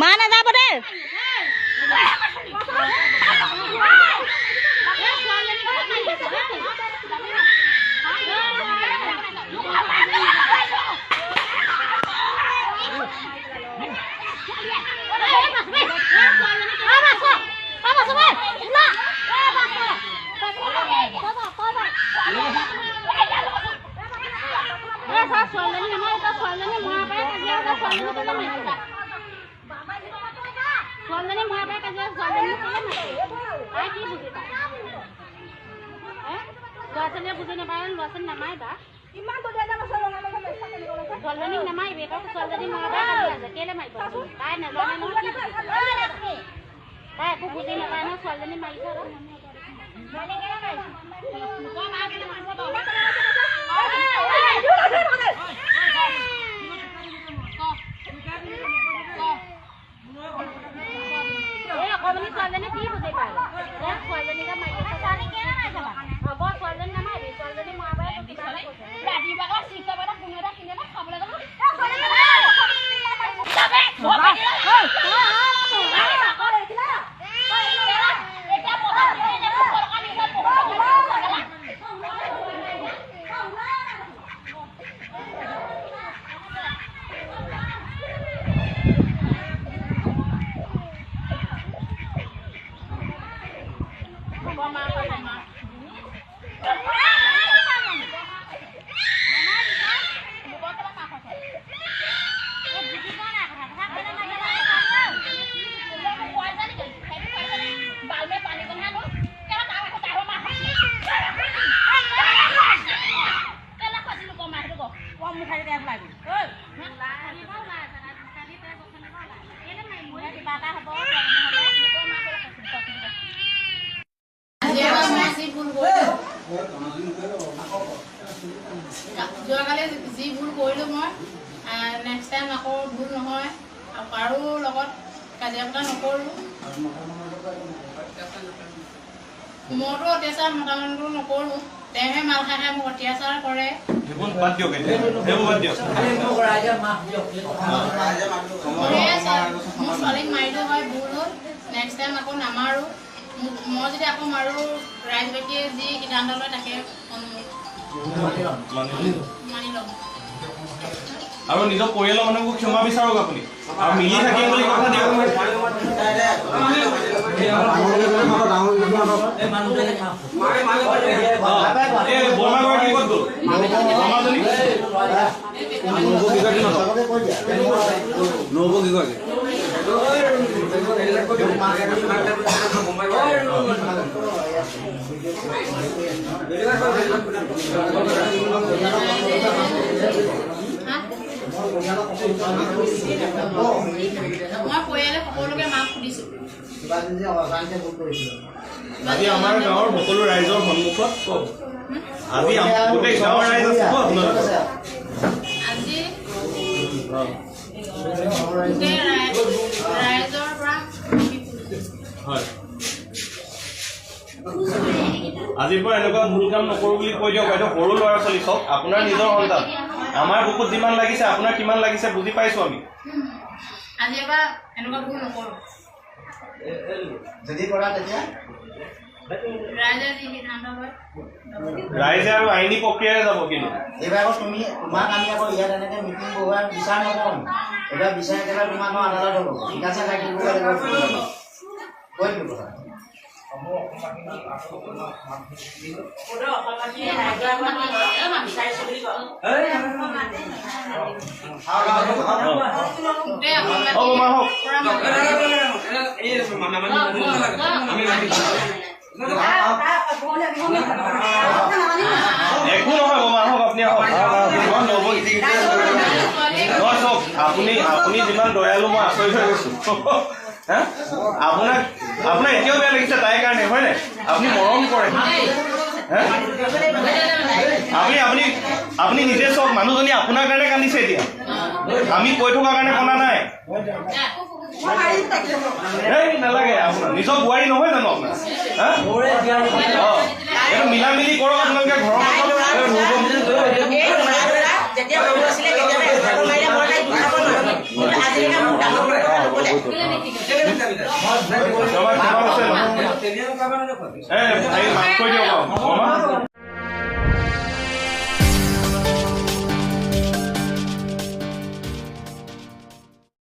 মা নাযাব দে বুজি নাপায় ল'ৰা ছোৱালী নামাৰিবা ছোৱালীজনীক নামাৰিবি ছোৱালীজনী মৰাবাই কেলে মাৰিব তাই নাজানে নহয় তাই একো বুজি নাপায় নহয় ছোৱালীজনী মাৰিছে অকণমানি ছোৱালীজনী কি বুজি পায় ছোৱালীজনীকে মাৰি হ'ব ছোৱালীজনী নামাৰিবি ছোৱালীজনী মৰাবাই ৰাতিপুৱা চিট এটা কোনো এটা কিনে খাবলৈ যাব যোৱাকালি যি ভুল কৰিলোঁ মই নেক্সট টাইম আকৌ ভুল নহয় আৰু কাৰো লগত কাজিয়া পতা নকৰোঁ মইতো অত্যাচাৰ মতা মানুহটো নকৰোঁ তেওঁহে মাল খাই খাই মোক অত্যাচাৰ কৰে মোৰ ছোৱালীক মাৰিলোঁ হয় ভুল হ'ল নেক্সট টাইম আকৌ নামাৰোঁ মই যদি আকৌ মাৰোঁ ৰাইজবাসীয়ে যি সিদ্ধান্ত লয় তাকে মানি ল'ম আৰু নিজৰ পৰিয়ালৰ মানুহকো ক্ষমা বিচাৰক আপুনি আৰু মিলি থাকিম বুলি কথা দিয়ক বৰমাগৰাকী ক'ত গ'ল মই পৰিয়ালে সকলোকে মাফ সুধিছোঁ আজি আমাৰ গাঁৱৰ সকলো ৰাইজৰ সন্মুখত কওক আজি গোটেই গাঁৱৰ ৰাইজ আছে আজি গোটেই ৰাইজৰ পৰা হয় আজিৰ পৰা এনেকুৱা ভুল কাম নকৰোঁ বুলি কৈ দিয়ক বাইদেউ সৰু ল'ৰা ছোৱালী চাওক আপোনাৰ নিজৰ সন্তান আমাৰ বুকুত যিমান লাগিছে আপোনাৰ কিমান লাগিছে বুজি পাইছোঁ আমি আজিৰ পৰা এনেকুৱা ভুল নকৰোঁ যদি কৰা তেতিয়া ৰাইজে যি সিদ্ধান্ত লয় ৰাইজে আৰু আইনী প্ৰক্ৰিয়াৰে যাব কিন্তু এইবাৰ আকৌ তোমাক আমি আকৌ ইয়াত এনেকৈ মিটিং বহুৱাই বিচাৰ নকৰোঁ এইবাৰ বিচাৰ একেবাৰে তোমাক আদালত হ'ব ঠিক আছে কৈ দিলোঁ কথা একো নহয় বোমা হওক আপুনি আপুনি যিমান দয়ালু মই আচৰিত হৈ গৈছোঁ আপোনাৰ এতিয়াও বেয়া লাগিছে তাইৰ কাৰণে হয় নাই আপুনি মৰম কৰে আপুনি নিজে চাওক মানুহজনী আপোনাৰ কাৰণে কান্দিছে এতিয়া আমি কৈ থকাৰ কাৰণে কন্দা নাই নালাগে আপোনাৰ নিজৰ বোৱাৰী নহয় জানো আপোনাৰ এইটো মিলা মিলি কৰক আপোনালোকে ঘৰৰ যেতিয়া মাফ কৰি দিয়ক